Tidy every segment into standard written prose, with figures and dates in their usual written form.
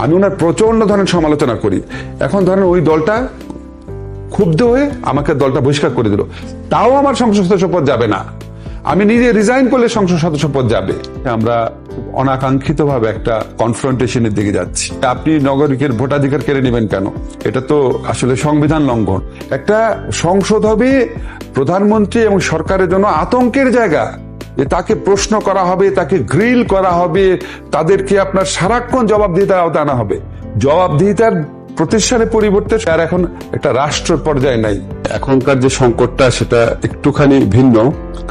আমি ওনার প্রচন্ড ধরনের সমালোচনা করি। এখন ধরেন ওই দলটা ক্ষুব্ধ হয়ে আমাকে দলটা বহিষ্কার করে দিল, তাও আমার সংসদ সদস্য পদ যাবে না। আমি নিজে রিজাইন করলে সংসদ সদস্য পদ যাবে। আমরা অনাকাঙ্ক্ষিত ভাবে একটা কনফ্রন্টেশনের দিকে যাচ্ছি। আপনি নাগরিকের ভোটাধিকার কেড়ে নেবেন কেন? এটা তো আসলে সংবিধান লঙ্ঘন। একটা সংসদ হবে প্রধানমন্ত্রী এবং সরকারের জন্য আতঙ্কের জায়গা। যে তাকে প্রশ্ন করা হবে, তাকে গ্রিল করা হবে, তাদেরকে আপনার সারাক্ষণ জবাবদিহিতার আওতায় আনা হবে। জবাবদিহিতার প্রতিষ্ঠানের পরিবর্তে আর এখন একটা রাষ্ট্র পর্যায়ে নাই। এখনকার যে সংকটটা সেটা একটুখানি ভিন্ন,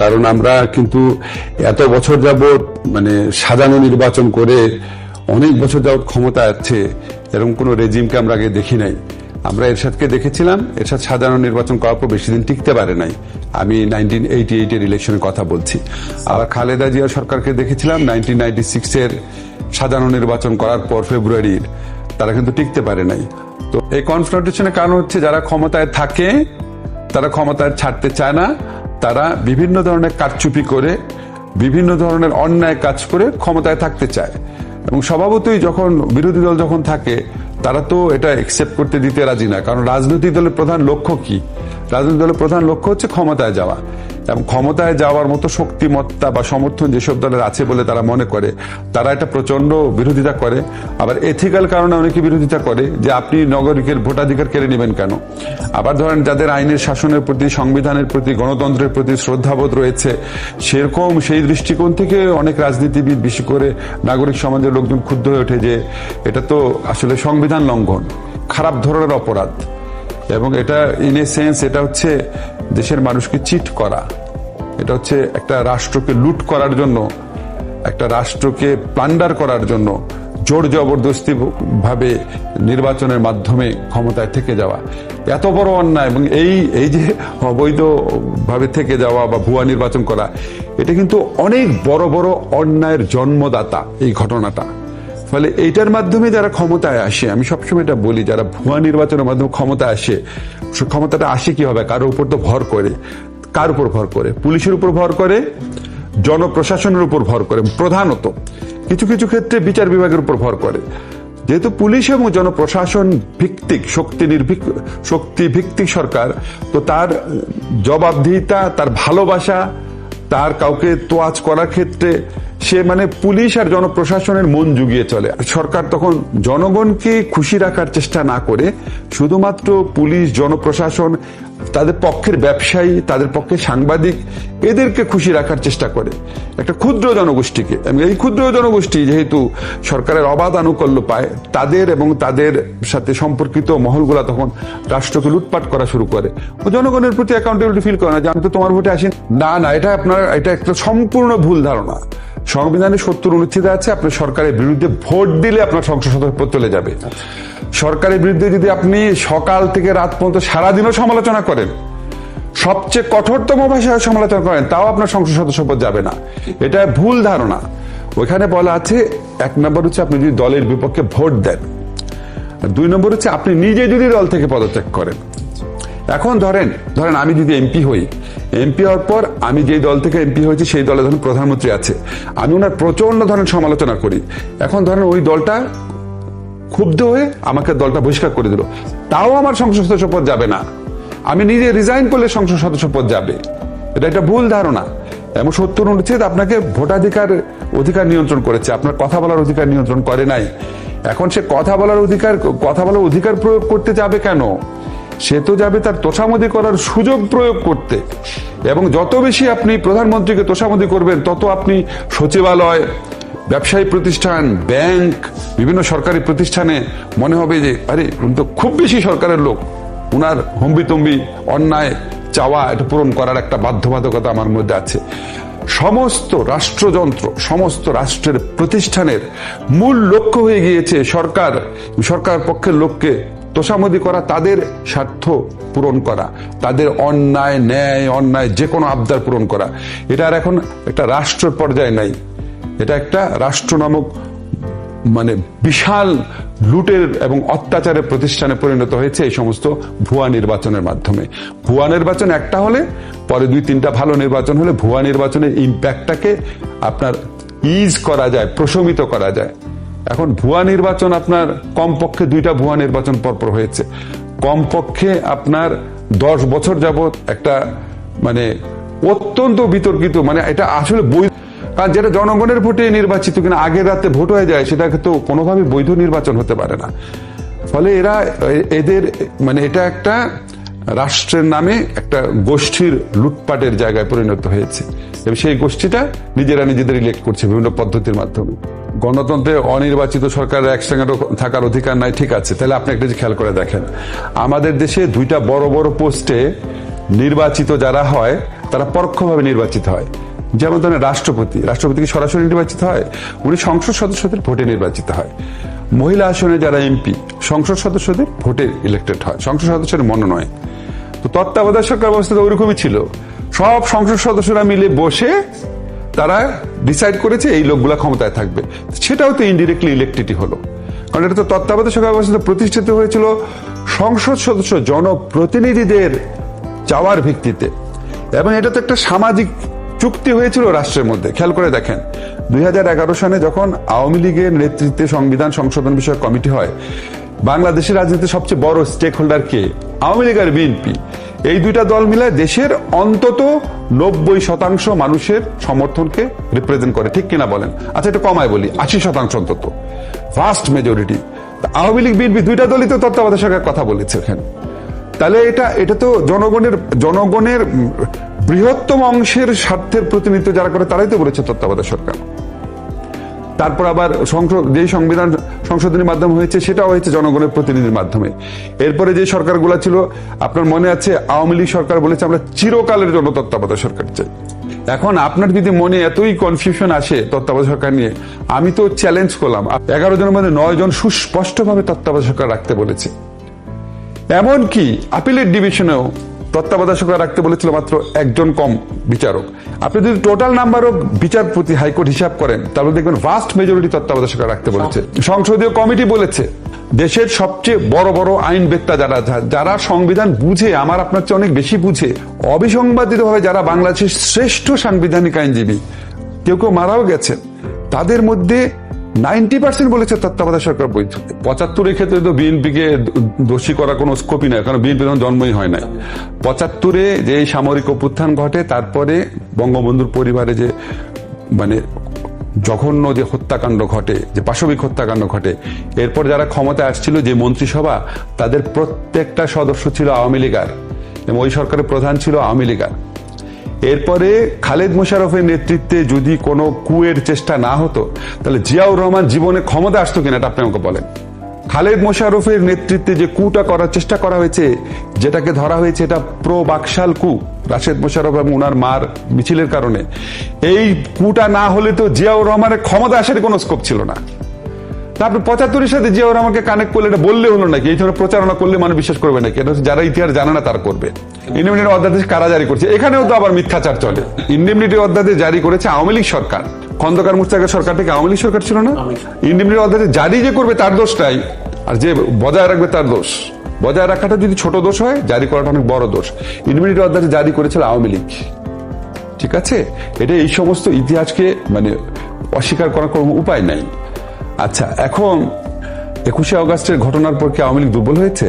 কারণ আমরা কিন্তু এত বছর যাবৎ সাজানো নির্বাচন করে অনেক বছর যাবৎ ক্ষমতা আছে এরকম কোন রেজিমকে আমরা আগে দেখি নাই। আমরা এরশাদকে দেখেছিলাম, এরশাদ সাধারণ নির্বাচন করার পর বেশি দিন টিকতে পারে নাই। আমি 1988 এর ইলেকশনের কথা বলছি। আবার খালেদা জিয়া সরকারকে দেখেছিলাম 1996 এর সাধারণ নির্বাচন করার পর ফেব্রুয়ারির, তারা কিন্তু টিকতে পারে নাই। তো এই কনফ্রন্টেশনের কারণ হচ্ছে যারা ক্ষমতায় থাকে তারা ক্ষমতায় ছাড়তে চায় না। তারা বিভিন্ন ধরনের কারচুপি করে, বিভিন্ন ধরনের অন্যায় কাজ করে ক্ষমতায় থাকতে চায়। এবং স্বভাবতই যখন বিরোধী দল যখন থাকে তারা তো এটা একসেপ্ট করতে দিতে রাজি না। কারণ রাজনৈতিক দলের প্রধান লক্ষ্য কি? রাজনৈতিক দলের প্রধান লক্ষ্য হচ্ছে ক্ষমতায় যাওয়া। এবং ক্ষমতায় যাওয়ার মতো শক্তিমত্তা বা সমর্থন যেসব দলের আছে বলে তারা মনে করে, তারা এটা প্রচন্ড বিরোধিতা করে। আবার এথিক্যাল কারণে অনেকে বিরোধিতা করে যে আপনি নাগরিকের ভোটাধিকার কেড়ে নেবেন কেন? আবার ধরেন যাদের আইনের শাসনের প্রতি, সংবিধানের প্রতি, গণতন্ত্রের প্রতি শ্রদ্ধাবোধ রয়েছে, সেরকম সেই দৃষ্টিকোণ থেকে অনেক রাজনীতিবিদ, বিশেষ করে নাগরিক সমাজের লোকজন ক্ষুব্ধ হয়ে ওঠে যে এটা তো আসলে সংবিধান লঙ্ঘন, খারাপ ধরনের অপরাধ। এবং এটা ইন এ সেন্স এটা হচ্ছে দেশের মানুষকে চিট করা। এটা হচ্ছে একটা রাষ্ট্রকে লুট করার জন্য, একটা রাষ্ট্রকে প্লান্ডার করার জন্য জোর জবরদস্তি ভাবে নির্বাচনের মাধ্যমে ক্ষমতায় থেকে যাওয়া এত বড় অন্যায়। এবং এই যে অবৈধ ভাবে থেকে যাওয়া বা ভুয়া নির্বাচন করা, এটা কিন্তু অনেক বড় বড় অন্যায়ের জন্মদাতা এই ঘটনাটা। ফলে এইটার মাধ্যমে যারা ক্ষমতায় আসে, আমি সবসময় এটা বলি, যারা ভুয়া নির্বাচনের মাধ্যমে ক্ষমতায় আসে, ক্ষমতাটা আসে কি হবে? কারোর উপর তো ভর করে। কার উপর ভর করে? পুলিশের উপর ভর করে, জনপ্রশাসনের উপর ভর করে, প্রধানত কিছু কিছু ক্ষেত্রে বিচার বিভাগের উপর ভর করে। যেহেতু পুলিশ এবং জনপ্রশাসন ভিত্তিক, শক্তি ভিত্তিক সরকার, তো তার জবাবদিহিতা, তার ভালোবাসা, তার কাউকে তোয়াজ করার ক্ষেত্রে সে পুলিশ আর জনপ্রশাসনের মন জুগিয়ে চলে। সরকার তখন জনগণকে খুশি রাখার চেষ্টা না করে শুধুমাত্র পুলিশ, জনপ্রশাসন, তাদের পক্ষের ব্যবসায়ী, তাদের পক্ষে সাংবাদিক, এদেরকে খুশি রাখার চেষ্টা করে, একটা ক্ষুদ্র জনগোষ্ঠীকে। এই ক্ষুদ্র জনগোষ্ঠী যেহেতু সরকারের অবাধ আনুকূল্য পায়, তাদের এবং তাদের সাথে সম্পর্কিত মহলগুলা তখন রাষ্ট্রকে লুটপাট করা শুরু করে। ও জনগণের প্রতি অ্যাকাউন্টেবিলিটি ফিল করে না যে আমি তো তোমার ভোটে আসি না। এটা একটা সম্পূর্ণ ভুল ধারণা। সংবিধানে 70 অনুচ্ছেদে আছে আপনি সরকারের বিরুদ্ধে ভোট দিলে আপনার সংসদ সদস্য পদ চলে যাবে। সরকারের বিরুদ্ধে যদি আপনি সকাল থেকে রাত পর্যন্ত সারাদিনও সমালোচনা করেন, সবচেয়ে কঠোরতম ভাষায় সমালোচনা করেন, তাও আপনার সংসদ সদস্য পদ যাবে না। এটা ভুল ধারণা। ওইখানে বলা আছে 1 নম্বর হচ্ছে আপনি যদি দলের বিপক্ষে ভোট দেন, 2 নম্বর হচ্ছে আপনি নিজে যদি দল থেকে পদত্যাগ করেন। এখন ধরেন আমি যদি এমপি হই, এমপি হওয়ার পর আমি যে দল থেকে এমপি হয়েছি সেই দলে ধরেন প্রধানমন্ত্রী আছে, আমি ওনার প্রচন্ড ধরনের সমালোচনা করি। এখন ধরেন ওই দলটা ক্ষুব্ধ হয়ে আমাকে দলটা বহিষ্কার করে দিল, তাও আমার সংসদ সদস্য পদ যাবে না। আমি নিজে রিজাইন করলে সংসদ সদস্য পদ যাবে। এটা একটা ভুল ধারণা। এবং 70 অনুচ্ছেদ আপনাকে অধিকার নিয়ন্ত্রণ করেছে, আপনার কথা বলার অধিকার নিয়ন্ত্রণ করে নাই। এখন সে কথা বলার অধিকার প্রয়োগ করতে যাবে কেন? সে তো যাবে তার তোষামোদি করার সুযোগ প্রয়োগ করতে। এবং যত বেশি আপনি প্রধানমন্ত্রীকে তোষামোদি করবেন, তত আপনি সচিবালয়, ব্যবসায়ী প্রতিষ্ঠান, ব্যাংক, বিভিন্ন সরকারি প্রতিষ্ঠানে মনে হবে যে আরে উনি তো খুব বেশি সরকারের লোক, উনার হম্বিতম্বি অন্যায় চাওয়া এটা পূরণ করার একটা বাধ্যবাধকতা আমার মধ্যে আছে। সমস্ত রাষ্ট্রযন্ত্র, সমস্ত রাষ্ট্রের প্রতিষ্ঠানের মূল লক্ষ্য হয়ে গিয়েছে সরকার পক্ষের লোককে তোষামোদি করা, তাদের স্বার্থ পূরণ করা, তাদের অন্যায় যে কোনো আবদার পূরণ করা। এটা আর এখন একটা রাষ্ট্র পর্যায়ে নাই। এটা একটা রাষ্ট্র নামক বিশাল লুটের এবং অত্যাচারের প্রতিষ্ঠানে পরিণত হয়েছে এই সমস্ত ভুয়া নির্বাচনের মাধ্যমে। ভুয়া নির্বাচন একটা হলে পরে 2-3টা ভালো নির্বাচন হলে ভুয়া নির্বাচনের ইম্প্যাক্টটাকে আপনার ইজ করা যায়, প্রশমিত করা যায়। এখন ভুয়া নির্বাচন আপনার কমপক্ষে 2টা ভুয়া নির্বাচন পরপর হয়েছে, কমপক্ষে আপনার 10 বছর যাবত একটা মানে অত্যন্ত বিতর্কিত, মানে এটা আসলে বৈধ, কারণ যেটা জনগণের ভোটে নির্বাচিত কিনা আগের রাতে ভোট হয়ে যায়, সেটাকে তো কোনোভাবে বৈধ নির্বাচন হতে পারে না। ফলে এদের মানে এটা একটা রাষ্ট্রের নামে একটা গোষ্ঠীর লুটপাটের জায়গায় পরিণত হয়েছে এবং সেই গোষ্ঠীটা নিজেরা নিজেদের ইলেক্ট করছে বিভিন্ন পদ্ধতির মাধ্যমে। গণতন্ত্রে অনির্বাচিত সরকারের একসঙ্গে থাকার অধিকার নাই, ঠিক আছে, তাহলে আপনি একটা খেয়াল করে দেখেন, আমাদের দেশে 2টা বড় বড় পোস্টে নির্বাচিত যারা হয় তারা পরোক্ষভাবে নির্বাচিত হয়। যেমন ধরেন রাষ্ট্রপতি কি সরাসরি নির্বাচিত হয়? উনি সংসদ সদস্যদের ভোটে নির্বাচিত হয়। মহিলা আসনে যারা এমপি সংসদ সদস্যদের ভোটে ইলেক্টেড হয়, সংসদ সদস্যের মনোনয়ন। তো তত্ত্বাবধায়ক সরকার ব্যবস্থা তো ওইরকমই ছিল, সব সংসদ সদস্যরা মিলে বসে তারা ডিসাইড করেছে এই লোকগুলা ক্ষমতায় থাকবে, সেটাও তো ইনডিরেক্টলি ইলেক্টেডই হলো, কারণ এটা তো তত্ত্বাবধায়ক সরকার ব্যবস্থা প্রতিষ্ঠিত হয়েছিল সংসদ সদস্য জনপ্রতিনিধিদের চাওয়ার ভিত্তিতে, এবং এটা তো একটা সামাজিক চুক্তি হয়েছিল রাষ্ট্রের মধ্যে। খেয়াল করে দেখেন 2011 সালে যখন আওয়ামী লীগের নেতৃত্বে সংবিধান সংশোধন বিষয়ক কমিটি হয়, বাংলাদেশের রাজনীতিতে সবচেয়ে বড় স্টেক হোল্ডার কে? আওয়ামী লীগ আর বিএনপি। এই 2টা দল মিলে দেশের অন্তত 90% মানুষের সমর্থনকে রিপ্রেজেন্ট করে, ঠিক কিনা বলেন? আচ্ছা এটা কমায় বলি, 80% অন্তত, vast majority. Awami League BNP 2টা দলই তো তত্ত্বাবধায়ক সরকারের কথা বলেছে এখানে। তাহলে এটা তো জনগণের বৃহত্তম অংশের স্বার্থের প্রতিনিধিত্ব যারা করে তারাই তো বলেছে তত্ত্বাবধায়ক সরকার। তারপর আবার যে সংবিধান সংশোধনের মাধ্যমে হয়েছে সেটাও হয়েছে জনগণের প্রতিনিধির মাধ্যমে। এরপরে যে সরকারগুলো ছিল, আপনার মনে আছে আওয়ামী লীগ সরকার বলেছে আমরা চিরকালের জন্য তত্ত্বাবধায়ক সরকার চাই। এখন আপনার যদি মনে এতই কনফিউশন আসে তত্ত্বাবধায়ক সরকার নিয়ে, আমি তো চ্যালেঞ্জ করলাম, 11 জনের মধ্যে 9 জন সুস্পষ্টভাবে তত্ত্বাবধায়ক সরকার রাখতে বলেছে। এমনকি আপিলের ডিভিশনেও তত্ত্বাবধায়ক সরকার রাখতে বলেছিল মাত্র 1 জন কম বিচারক। আপনি যদি টোটাল নাম্বার অফ বিচারপতি হাইকোর্ট হিসাব করেন তাহলে দেখবেন ভাস্ট মেজরিটি তত্ত্বাবধায়ক সরকার রাখতে বলেছে। সংসদীয় কমিটি বলেছে দেশের সবচেয়ে বড় বড় আইন বেত্তা যারা সংবিধান বুঝে, আমার আপনার চেয়ে অনেক বেশি বুঝে, অবিসংবাদিতভাবে যারা বাংলাদেশের শ্রেষ্ঠ সাংবিধানিক আইনজীবী, কেউ মারাও গেছেন, তাদের মধ্যে 90% বলেছে তত্ত্বাবধায়ক সরকার বৈধ। 75-এর ক্ষেত্রে তো বিএনপিকে দোষী করার কোনো স্কোপই নাই, কারণ বিএনপি তখন জন্মই হয় নাই। 75-এ যে সামরিক অভ্যুত্থান ঘটে, তারপরে বঙ্গবন্ধুর পরিবারে যে মানে জঘন্য যে হত্যাকাণ্ড ঘটে, যে পাশবিক হত্যাকাণ্ড ঘটে, এরপর যারা ক্ষমতায় আসছিল যে মন্ত্রিসভা, তাদের প্রত্যেকটা সদস্য ছিল আওয়ামী লীগার এবং ওই সরকারের প্রধান ছিল আওয়ামী লীগার। এরপরে খালেদ মোশাররফের নেতৃত্বে যদি কোনো কুয়ের চেষ্টা না হতো তাহলে জিয়াউর রহমান জীবনে ক্ষমতা আসতো কিনা এটা আপনি আমাকে বলেন। খালেদ মোশাররফের নেতৃত্বে যে কুটা করার চেষ্টা করা হয়েছে, যেটাকে ধরা হয়েছে এটা প্রো বাকশাল কু, রাশেদ মোশাররফ এবং উনার মার মিছিলের কারণে, এই কুটা না হলে তো জিয়াউর রহমানের ক্ষমতা আসার কোনো স্কোপ ছিল না। তারপর 75-এর সাথে জিয়াউর রহমানকে কানেক্ট করলে এটা বললে হলো নাকি? এই ধরনের প্রচারণা করলে মানুষ বিশ্বাস করবে নাকি? এটা যারা ইতিহাস জানে না তারা করবে। ইন্ডেমনিটি অধ্যাদেশ কারা জারি করছে? এখানেও তো আবার মিথ্যাচার চলে। ইন্ডেমনিটি অধ্যাদেশ জারি করেছে আওয়ামী লীগ সরকার। খন্দকার মুশতাকের সরকার থেকে আওয়ামী লীগ সরকার ছিল না? ইন্ডেমনিটি অধ্যাদেশ জারি যে করবে তার দোষ নাই, আর যে বজায় রাখবে তার দোষ। বজায় রাখাটা যদি ছোট দোষ হয়, জারি করাটা অনেক বড় দোষ। ইন্ডেমনিটি অধ্যাদেশ জারি করেছিল আওয়ামী লীগ, ঠিক আছে? এটা এই সমস্ত ইতিহাসকে মানে অস্বীকার করার কোনো উপায় নাই। আচ্ছা, এখন 21শে আগস্টের ঘটনার পর কি আওয়ামী লীগ দুর্বল হয়েছে?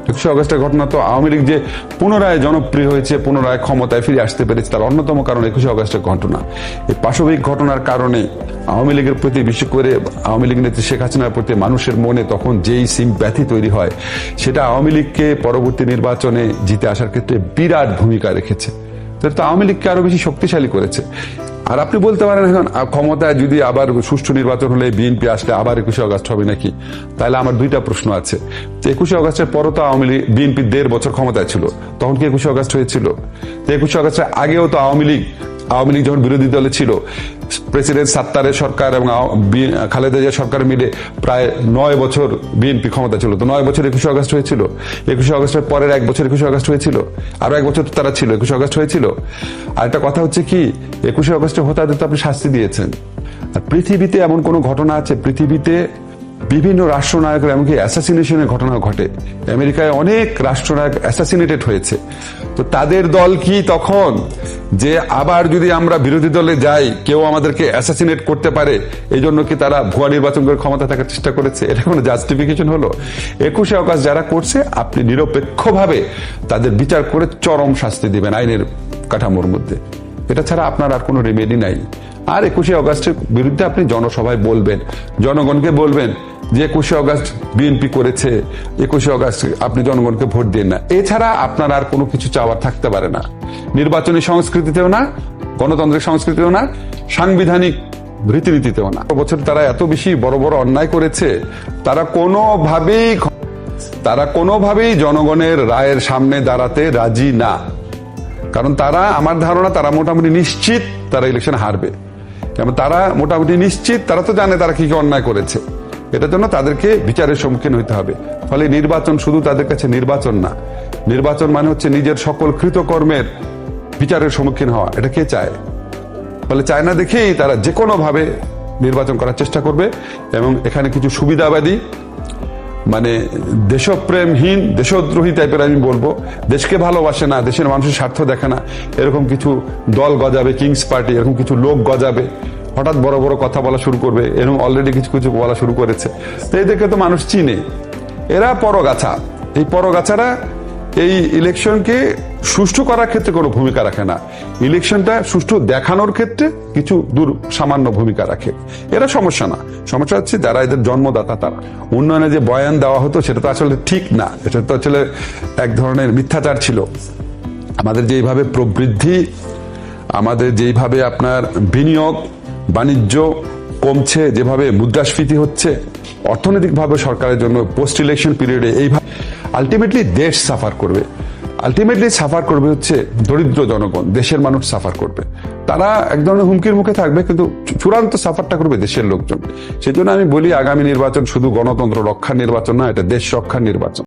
21শে আগস্টের ঘটনা তো আওয়ামী লীগ যে পুনরায় জনপ্রিয় হয়েছে, পুনরায় ক্ষমতায় ফিরে আসতে পেরেছে, তার অন্যতম কারণ 21শে আগস্টের ঘটনা। এই পাশবিক ঘটনার কারণে আওয়ামী লীগের প্রতি, বিশেষ করে আওয়ামী লীগ নেত্রী শেখ হাসিনার প্রতি মানুষের মনে তখন যেই সিম্প্যাথি তৈরি হয়, সেটা আওয়ামী লীগকে পরবর্তী নির্বাচনে জিতে আসার ক্ষেত্রে বিরাট ভূমিকা রেখেছে। তো আওয়ামী লীগকে আরো বেশি শক্তিশালী করেছে। আর আপনি বলতে পারেন এখন ক্ষমতায় যদি আবার সুষ্ঠু নির্বাচন হলে বিএনপি আসলে আবার 21শে আগস্ট হবে নাকি? তাহলে আমার 2টা প্রশ্ন আছে। 21শে আগস্টের পরও তো আওয়ামী লীগ, বিএনপি 1.5 বছর ক্ষমতায় ছিল, তখন কি 21শে আগস্ট হয়েছিল? 21শে আগস্টের আগেও তো আওয়ামী লীগ যখন বিরোধী দলে ছিল, প্রেসিডেন্ট সাত্তারের সরকার এবং খালেদা জিয়া সরকার মিলে প্রায় 9 বছর বিএনপি ক্ষমতা ছিল। তো 9 বছর 21শে আগস্ট হয়েছিল? 21শে আগস্টের পরের 1 বছর 21শে আগস্ট হয়েছিল? আরো 1 বছর তারা ছিল, 21শে আগস্ট হয়েছিল। আর একটা কথা হচ্ছে কি, 21শে আগস্টে হতাহত আপনি শাস্তি দিয়েছেন। আর পৃথিবীতে এমন কোন ঘটনা আছে, পৃথিবীতে বিভিন্ন রাষ্ট্রনায়কের এমনকি অ্যাসাসিনেশনের ঘটনা ঘটে। আমেরিকায় অনেক রাষ্ট্রনায়ক অ্যাসাসিনেটেড হয়েছে। তো তাদের দল কি তখন যে আবার যদি আমরা বিরোধী দলে যাই কেউ আমাদেরকে অ্যাসাসিনেট করতে পারে, এই জন্য কি তারা ভুয়া নির্বাচন করে ক্ষমতা থাকার চেষ্টা করেছে? এটা কোনো জাস্টিফিকেশন হলো? 21শে অগাস্ট যারা করছে আপনি নিরপেক্ষভাবে তাদের বিচার করে চরম শাস্তি দিবেন আইনের কাঠামোর মধ্যে। এটা ছাড়া আপনার আর কোনো রেমেডি নাই। আর 21শে অগাস্টের বিরুদ্ধে আপনি জনসভায় বলবেন, জনগণকে বলবেন যে 21শে অগাস্ট বিএনপি করেছে, 21শে অগাস্ট আপনি জনগণকে ভোট দিন না। এছাড়া আপনার আর কোনো কিছু চাওয়ার থাকতে পারে না। নির্বাচনী সংস্কৃতিতেও না, গণতান্ত্রিক সংস্কৃতিতেও না, সাংবিধানিক রীতিনীতিতেও না। বছর তারা এত বেশি বড় বড় অন্যায় করেছে, তারা কোনোভাবেই জনগণের রায়ের সামনে দাঁড়াতে রাজি না। কারণ তারা, আমার ধারণা তারা মোটামুটি নিশ্চিত তারা ইলেকশন হারবে, এবং তারা মোটামুটি নিশ্চিত, তারা তো জানে তারা কি কি অন্যায় করেছে। এটার জন্য তাদেরকে বিচারের সম্মুখীন হতে হবে। ফলে নির্বাচন শুধু তাদের কাছে নির্বাচন না, নির্বাচন মানে হচ্ছে নিজের সকল কৃতকর্মের বিচারের সম্মুখীন হওয়া। এটা কে চায়? ফলে চায় না দেখেই তারা যে কোনো ভাবে নির্বাচন করার চেষ্টা করবে। এবং এখানে কিছু সুবিধাবাদী, মানে দেশপ্রেমহীন, দেশদ্রোহী টাইপের, আমি বলবো, দেশকে ভালোবাসে না, দেশের মানুষের স্বার্থ দেখে না, এরকম কিছু দল গজাবে, কিংস পার্টি, এরকম কিছু লোক গজাবে, হঠাৎ বড় বড় কথা বলা শুরু করবে, এরকম অলরেডি কিছু কিছু বলা শুরু করেছে। তো এদেরকে তো মানুষ চিনে, এরা পরগাছা। এই পরগাছারা এই ইলেকশনকে সুষ্ঠু করার ক্ষেত্রে কোনো ভূমিকা রাখে না, ইলেকশনটা সুষ্ঠু দেখানোর ক্ষেত্রে কিছু সামান্য ভূমিকা রাখে। এরা সমস্যা না, সমস্যা হচ্ছে যারা এদের জন্মদাতা তারা। উন্নয়নে যে বয়ান দেওয়া হতো সেটা তো আসলে ঠিক না, এটা তো আসলে এক ধরনের মিথ্যাচার ছিল। আমাদের যেইভাবে প্রবৃদ্ধি, আমাদের যেইভাবে আপনার বিনিয়োগ বাণিজ্য কমছে, যেভাবে মুদ্রাস্ফীতি হচ্ছে, অর্থনৈতিকভাবে সরকারের জন্য পোস্ট ইলেকশন পিরিয়ডে এইভাবে আলটিমেটলি দেশ সাফার করবে। আলটিমেটলি সাফার করবে হচ্ছে দরিদ্র জনগণ, দেশের মানুষ সাফার করবে। তারা এক ধরনের হুমকির মুখে থাকবে, কিন্তু চূড়ান্ত সাফারটা করবে দেশের লোকজন। সেই জন্য আমি বলি, আগামী নির্বাচন শুধু গণতন্ত্র রক্ষার নির্বাচন না, এটা দেশ রক্ষার নির্বাচন।